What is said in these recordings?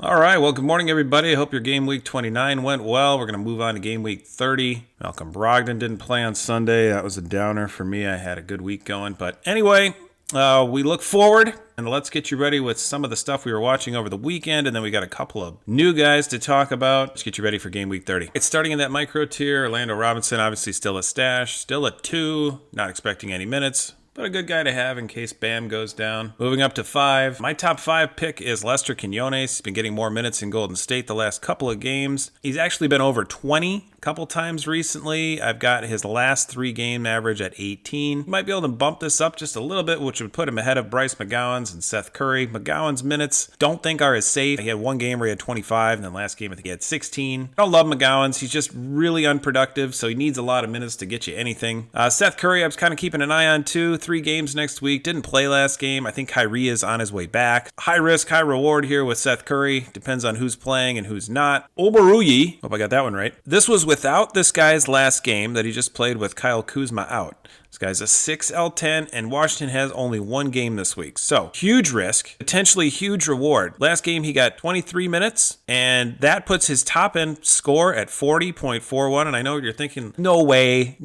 All right, well, good morning, everybody. I hope your game week 29 went well. We're going to move on to game week 30. Malcolm Brogdon didn't play on Sunday. That was a downer for me. I had a good week going. But anyway, we look forward, and let's get you ready with some of the stuff we were watching over the weekend, and then we got a couple of new guys to talk about. Let's get you ready for game week 30. It's starting in that micro tier. Orlando Robinson, obviously still a stash, still at 2, not expecting any minutes, but a good guy to have in case Bam goes down. Moving up to 5. My top 5 pick is Lester Quinones. He's been getting more minutes in Golden State the last couple of games. He's actually been over 20 a couple times recently. I've got his last 3 game average at 18. He might be able to bump this up just a little bit, which would put him ahead of Bryce McGowan's and Seth Curry. McGowan's minutes don't think are as safe. He had one game where he had 25, and then last game I think he had 16. I don't love McGowan's. He's just really unproductive, so he needs a lot of minutes to get you anything. Seth Curry I was kind of keeping an eye on too. 3 games next week. Didn't play last game. I think Kyrie is on his way back. High risk, high reward here with Seth Curry. Depends on who's playing and who's not. Obaruyi, hope I got that one right. This was without this guy's last game that he just played with Kyle Kuzma out. This guy's a 6L10, and Washington has only 1 game this week. So, huge risk, potentially huge reward. Last game, he got 23 minutes, and that puts his top-end score at 40.41, and I know you're thinking, no way,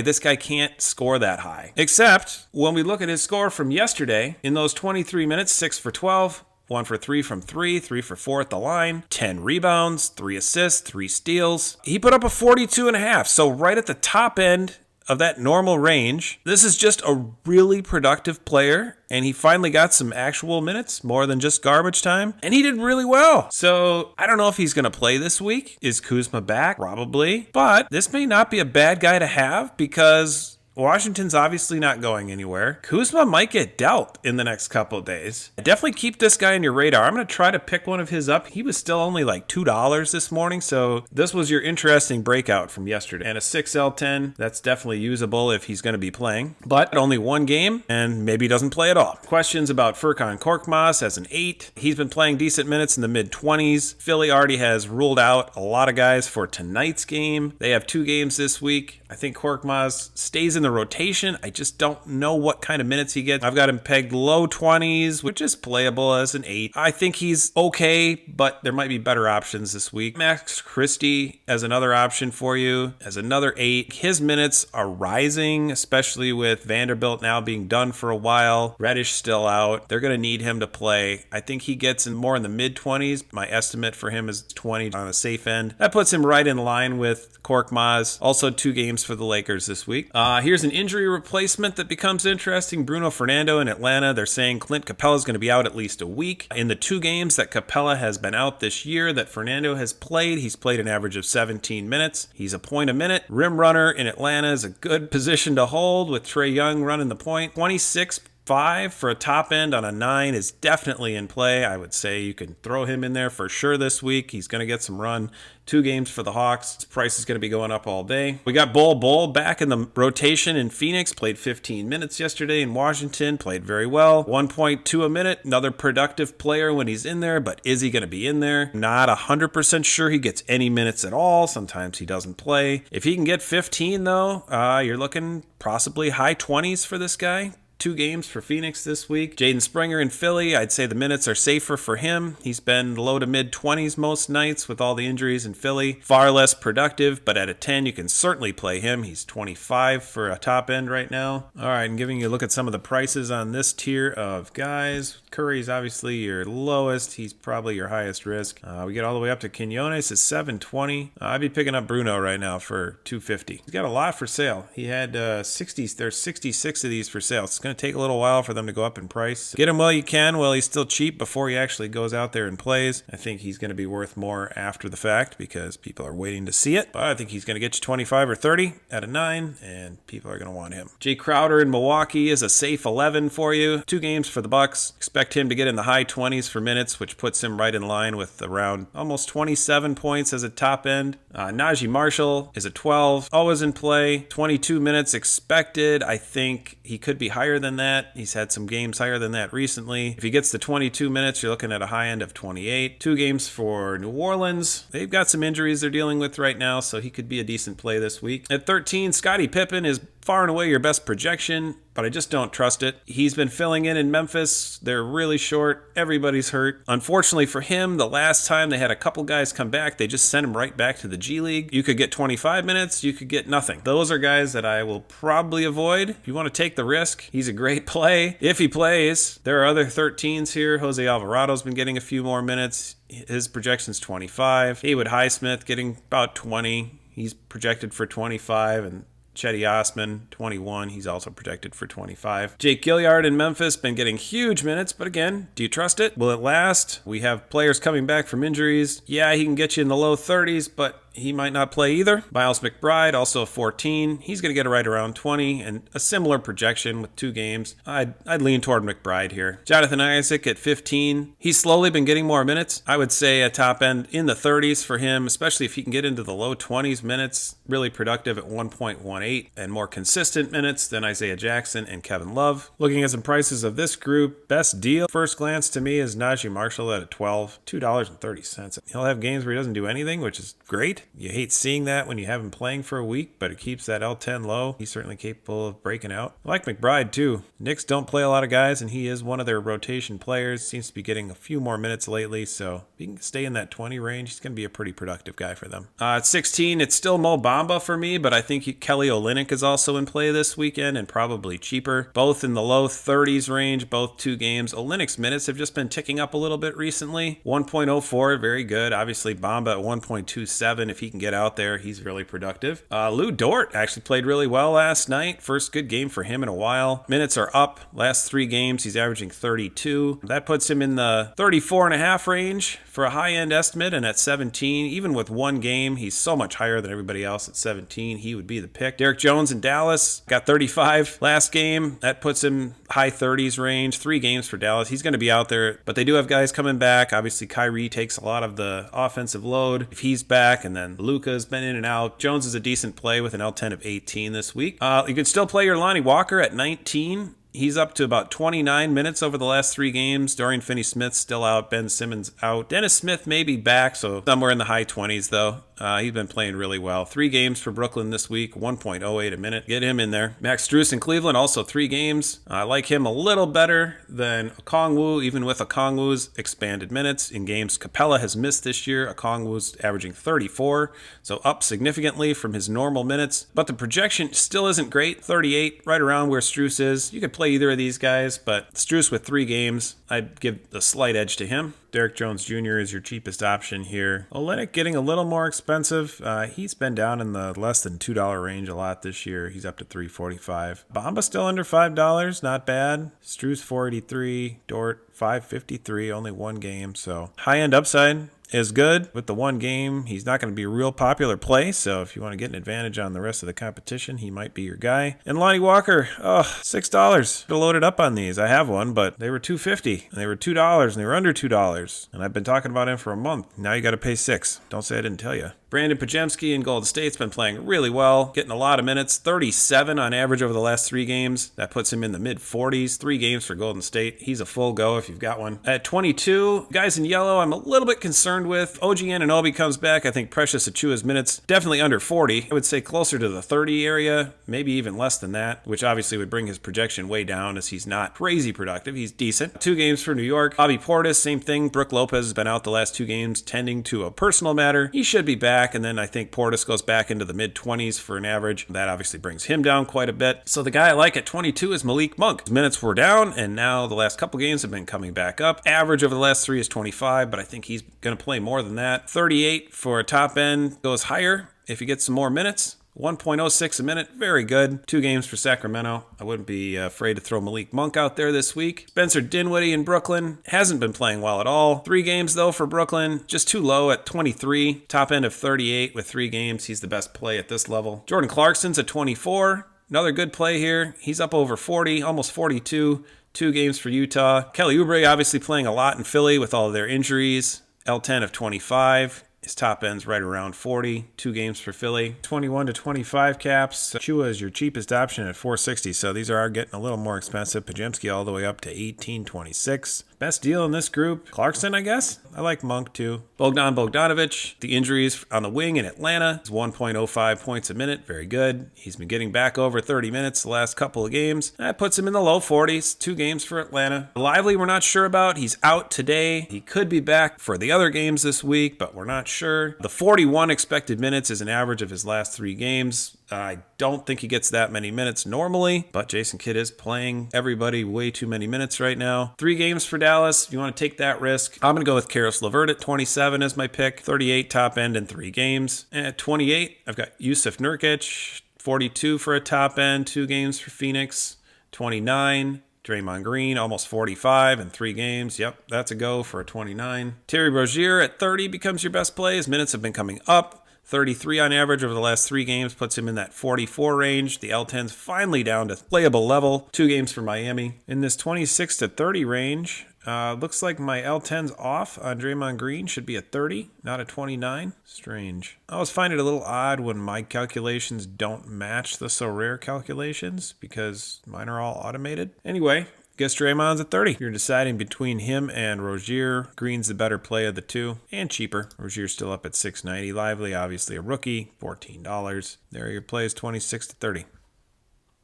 this guy can't score that high. Except, when we look at his score from yesterday, in those 23 minutes, 6 for 12, 1 for 3 from 3, 3 for 4 at the line, 10 rebounds, 3 assists, 3 steals. He put up a 42.5, so right at the top end of that normal range. This is just a really productive player, and he finally got some actual minutes, more than just garbage time, and he did really well. So I don't know if he's going to play this week. Is Kuzma back? Probably. But this may not be a bad guy to have because Washington's obviously not going anywhere. Kuzma might get dealt in the next couple of days. Definitely keep this guy on your radar. I'm going to try to pick one of his up. He was still only like $2 this morning, so this was your interesting breakout from yesterday. And a 6L10, that's definitely usable if he's going to be playing. But only 1 game, and maybe he doesn't play at all. Questions about Furkan Korkmaz as an 8. He's been playing decent minutes in the mid-20s. Philly already has ruled out a lot of guys for tonight's game. They have 2 games this week. I think Korkmaz stays in the rotation. I just don't know what kind of minutes he gets. I've got him pegged low 20s, which is playable as an 8. I think he's okay, but there might be better options this week. Max Christie as another option for you, as another 8. His minutes are rising, especially with Vanderbilt now being done for a while. Reddish still out. They're going to need him to play. I think he gets in more in the mid-20s. My estimate for him is 20 on the safe end. That puts him right in line with Korkmaz. Also 2 games for the Lakers this week. Here's an injury replacement that becomes interesting. Bruno Fernando in Atlanta. They're saying Clint Capella is going to be out at least a week. In the 2 games that Capella has been out this year that Fernando has played, he's played an average of 17 minutes. He's a point a minute. Rim runner in Atlanta is a good position to hold with Trae Young running the point. 26.5 for a top end on a 9 is definitely in play. I would say you can throw him in there for sure this week. He's going to get some run. 2 games for the Hawks. His price is going to be going up all day. We got Bol back in the rotation in Phoenix. Played 15 minutes yesterday in Washington. Played very well. 1.2 a minute. Another productive player when he's in there, but is he going to be in there? Not 100% sure he gets any minutes at all. Sometimes he doesn't play. If he can get 15 though, you're looking possibly high 20s for this guy. 2 games for Phoenix this week. Jaden Springer in Philly, I'd say the minutes are safer for him. He's been low to mid-20s most nights with all the injuries in Philly. Far less productive, but at a 10, you can certainly play him. He's 25 for a top end right now. All right, and giving you a look at some of the prices on this tier of guys. Curry's obviously your lowest. He's probably your highest risk. We get all the way up to Quinones at $720. I'd be picking up Bruno right now for $250. He's got a lot for sale. He had 60s. There's 66 of these for sale. It's going to take a little while for them to go up in price. Get him while you can, while he's still cheap before he actually goes out there and plays. I think he's going to be worth more after the fact because people are waiting to see it. But I think he's going to get you 25 or 30 at a 9, and people are going to want him. Jay Crowder in Milwaukee is a safe 11 for you. 2 games for the Bucks. Expect him to get in the high 20s for minutes, which puts him right in line with around almost 27 points as a top end. Najee Marshall is a 12, always in play. 22 minutes expected. I think he could be higher than that. He's had some games higher than that recently. If he gets to 22 minutes, you're looking at a high end of 28. 2 games for New Orleans. They've got some injuries they're dealing with right now, so he could be a decent play this week. At 13, Scottie Pippen is far and away your best projection, but I just don't trust it. He's been filling in Memphis. They're really short. Everybody's hurt. Unfortunately for him, the last time they had a couple guys come back, they just sent him right back to the G League. You could get 25 minutes. You could get nothing. Those are guys that I will probably avoid. If you want to take the risk, he's a great play. If he plays, there are other 13s here. Jose Alvarado's been getting a few more minutes. His projection's 25. Haywood Highsmith getting about 20. He's projected for 25, and Chetty Osman, 21. He's also projected for 25. Jake Gilliard in Memphis, been getting huge minutes, but again, do you trust it? Will it last? We have players coming back from injuries. Yeah, he can get you in the low 30s, but he might not play either. Miles McBride, also 14. He's going to get it right around 20, and a similar projection with 2 games. I'd lean toward McBride here. Jonathan Isaac at 15. He's slowly been getting more minutes. I would say a top end in the 30s for him, especially if he can get into the low 20s minutes. Really productive at 1.18 and more consistent minutes than Isaiah Jackson and Kevin Love. Looking at some prices of this group, best deal first glance to me is Najee Marshall at $12, $2.30. He'll have games where he doesn't do anything, which is great. You hate seeing that when you have him playing for a week, but it keeps that L10 low. He's certainly capable of breaking out. I like McBride too. Knicks don't play a lot of guys, and he is one of their rotation players. Seems to be getting a few more minutes lately, so if he can stay in that 20 range, he's going to be a pretty productive guy for them. At 16, it's still Mo Bamba for me, but I think Kelly Olynyk is also in play this weekend and probably cheaper. Both in the low 30s range, both 2 games. Olynyk's minutes have just been ticking up a little bit recently. 1.04, very good. Obviously, Bamba at 1.27. If he can get out there, he's really productive. Lou Dort actually played really well last night. First good game for him in a while. Minutes are up. Last 3 games, he's averaging 32. That puts him in the 34.5 range for a high-end estimate, and at 17, even with 1 game, he's so much higher than everybody else at 17. He would be the pick. Derek Jones in Dallas got 35 last game. That puts him high 30s range. 3 games for Dallas. He's going to be out there, but they do have guys coming back. Obviously, Kyrie takes a lot of the offensive load if he's back, and then Luka's been in and out. Jones is a decent play with an L10 of 18 this week. You could still play your Lonnie Walker at 19. He's up to about 29 minutes over the last 3 games. Dorian Finney-Smith's still out. Ben Simmons out. Dennis Smith may be back, so somewhere in the high 20s, though. He's been playing really well. 3 games for Brooklyn this week, 1.08 a minute. Get him in there. Max Strus in Cleveland, also 3 games. I like him a little better than Okongwu, even with Okongwu's expanded minutes. In games Capella has missed this year, Okongwu's averaging 34, so up significantly from his normal minutes. But the projection still isn't great. 38, right around where Strus is. You could play either of these guys, but Strus with 3 games, I'd give a slight edge to him. Derek Jones Jr. is your cheapest option here. Olynyk getting a little more expensive. He's been down in the less than $2 range a lot this year. He's up to $3.45. Bamba still under $5, not bad. Strus $4.83, Dort $5.53, only 1 game. So high-end upside is good. With the 1 game, he's not going to be a real popular play, so if you want to get an advantage on the rest of the competition, he might be your guy. And Lonnie Walker, $6. Loaded up on these. I have one, but they were $2.50, and they were $2, and they were under $2. And I've been talking about him for a month. Now you got to pay $6. Don't say I didn't tell you. Brandon Pajemski in Golden State's been playing really well, getting a lot of minutes, 37 on average over the last 3 games. That puts him in the mid-40s, 3 games for Golden State. He's a full go if you've got one. At 22, guys in yellow, I'm a little bit concerned with. OG Anunoby comes back. I think Precious Achua's minutes definitely under 40. I would say closer to the 30 area, maybe even less than that, which obviously would bring his projection way down as he's not crazy productive. He's decent. 2 games for New York. Bobby Portis, same thing. Brooke Lopez has been out the last 2 games, tending to a personal matter. He should be back, and then I think Portis goes back into the mid-20s for an average. That obviously brings him down quite a bit. So the guy I like at 22 is Malik Monk. His minutes were down, and now the last couple games have been coming back up. Average over the last 3 is 25, but I think he's going to play more than that. 38 for a top end, goes higher if he gets some more minutes. 1.06 a minute, very good. 2 games for Sacramento. I wouldn't be afraid to throw Malik Monk out there this week. Spencer Dinwiddie in Brooklyn hasn't been playing well at all. 3 games though for Brooklyn, just too low at 23. Top end of 38 with 3 games. He's the best play at this level. Jordan Clarkson's at 24. Another good play here. He's up over 40, almost 42. 2 games for Utah. Kelly Oubre obviously playing a lot in Philly with all of their injuries. L10 of 25. His top end's right around 40. 2 games for Philly. 21 to 25 caps. Chua is your cheapest option at $4.60, so these are getting a little more expensive. Pajemski all the way up to $18.26. Best deal in this group, Clarkson, I guess. I like Monk too. Bogdanovic, the injuries on the wing in Atlanta. It's 1.05 points a minute. Very good. He's been getting back over 30 minutes the last couple of games. That puts him in the low 40s. 2 games for Atlanta. Lively, we're not sure about. He's out today. He could be back for the other games this week, but we're not sure. The 41 expected minutes is an average of his last 3 games. I don't think he gets that many minutes normally, but Jason Kidd is playing everybody way too many minutes right now. 3 games for Dallas. If you want to take that risk, I'm going to go with Karis LeVert at 27 as my pick. 38 top end in 3 games. And at 28, I've got Yusuf Nurkic, 42 for a top end, 2 games for Phoenix. 29, Draymond Green, almost 45 in 3 games. Yep, that's a go for a 29. Terry Rozier at 30 becomes your best play. His minutes have been coming up. 33 on average over the last 3 games puts him in that 44 range. The L10's finally down to playable level. 2 games for Miami. In this 26 to 30 range, looks like my L10's off on Draymond Green. Should be a 30, not a 29. Strange. I always find it a little odd when my calculations don't match the Sorare calculations because mine are all automated. Anyway, guess Draymond's at 30. You're deciding between him and Rozier. Green's the better play of the 2 and cheaper. Rozier's still up at $6.90. Lively, obviously a rookie, $14. There are your plays, 26 to 30.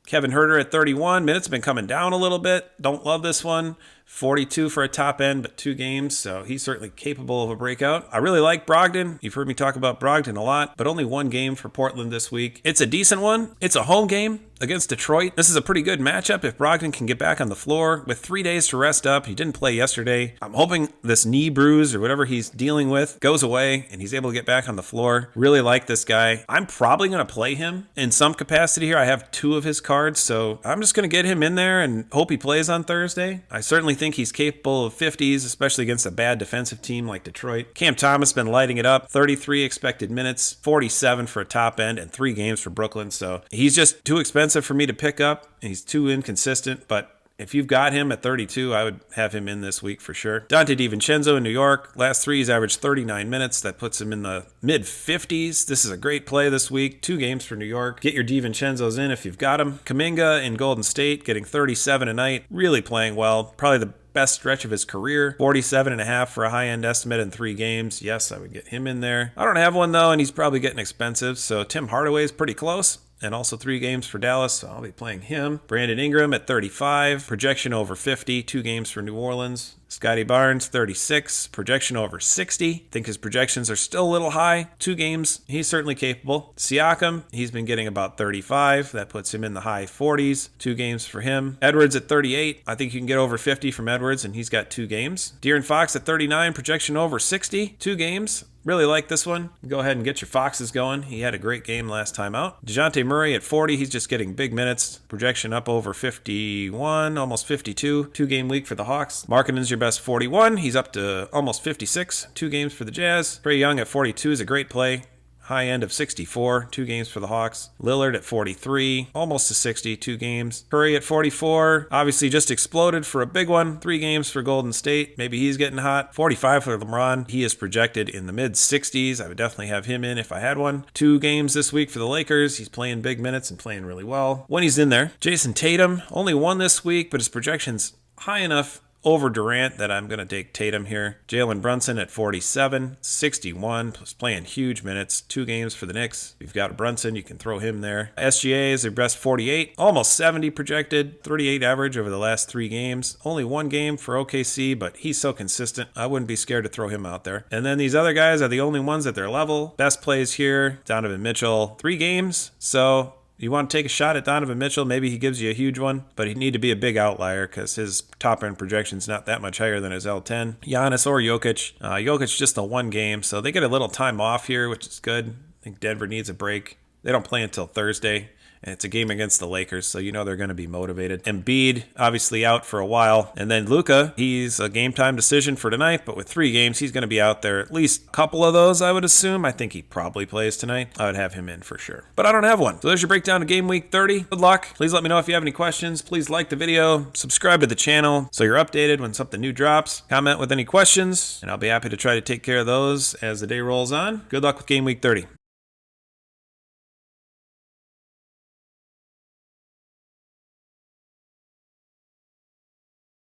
Kevin Huerter at 31. Minutes have been coming down a little bit. Don't love this one. 42 for a top end, but 2 games, so he's certainly capable of a breakout. I really like Brogdon. You've heard me talk about Brogdon a lot, but only 1 game for Portland this week. It's a decent one. It's a home game against Detroit. This is a pretty good matchup if Brogdon can get back on the floor with 3 days to rest up. He didn't play yesterday. I'm hoping this knee bruise or whatever he's dealing with goes away and he's able to get back on the floor. Really like this guy. I'm probably going to play him in some capacity here. I have 2 of his cards, so I'm just going to get him in there and hope he plays on Thursday. I certainly think he's capable of 50s, especially against a bad defensive team like Detroit. Cam Thomas been lighting it up. 33 expected minutes, 47 for a top end, and 3 games for Brooklyn. So he's just too expensive for me to pick up. He's too inconsistent, but if you've got him at 32, I would have him in this week for sure. Dante DiVincenzo in New York. Last 3, he's averaged 39 minutes. That puts him in the mid-50s. This is a great play this week. 2 games for New York. Get your DiVincenzos in if you've got him. Kuminga in Golden State, getting 37 a night. Really playing well. Probably the best stretch of his career. 47.5 for a high-end estimate in 3 games. Yes, I would get him in there. I don't have one, though, and he's probably getting expensive, so Tim Hardaway is pretty close. And also 3 games for Dallas, so I'll be playing him. Brandon Ingram at 35, projection over 50, 2 games for New Orleans. Scotty Barnes, 36, projection over 60. Think his projections are still a little high. 2 games, he's certainly capable. Siakam, he's been getting about 35. That puts him in the high 40s. 2 games for him. Edwards at 38. I think you can get over 50 from Edwards, and he's got 2 games. De'Aaron Fox at 39, projection over 60. 2 games. Really like this one. Go ahead and get your Foxes going. He had a great game last time out. DeJounte Murray at 40. He's just getting big minutes. Projection up over 51, almost 52. 2-game week for the Hawks. Markkanen's your best 41. He's up to almost 56. 2 games for the Jazz. Trae Young at 42 is a great play. High end of 64, 2 games for the Hawks. Lillard at 43, almost to 60, 2 games. Curry at 44, obviously just exploded for a big one. 3 games for Golden State. Maybe he's getting hot. 45 for LeBron. He is projected in the mid-60s. I would definitely have him in if I had one. 2 games this week for the Lakers. He's playing big minutes and playing really well when he's in there. Jason Tatum, only 1 this week, but his projection's high enough over Durant that I'm going to take Tatum here. Jalen Brunson at 47, 61, plus playing huge minutes. 2 games for the Knicks. If you've got a Brunson, you can throw him there. SGA is their best 48, almost 70 projected, 38 average over the last 3 games. Only 1 game for OKC, but he's so consistent, I wouldn't be scared to throw him out there. And then these other guys are the only ones at their level. Best plays here, Donovan Mitchell, 3 games, so you want to take a shot at Donovan Mitchell, maybe he gives you a huge one, but he'd need to be a big outlier because his top-end projection's not that much higher than his L10. Giannis or Jokic. Jokic just a 1 game, so they get a little time off here, which is good. I think Denver needs a break. They don't play until Thursday. And it's a game against the Lakers, so you know they're going to be motivated. Embiid, obviously out for a while. And then Luka, he's a game-time decision for tonight, but with 3 games, he's going to be out there at least a couple of those, I would assume. I think he probably plays tonight. I would have him in for sure. But I don't have one. So there's your breakdown of Game Week 30. Good luck. Please let me know if you have any questions. Please like the video, subscribe to the channel so you're updated when something new drops. Comment with any questions, and I'll be happy to try to take care of those as the day rolls on. Good luck with Game Week 30.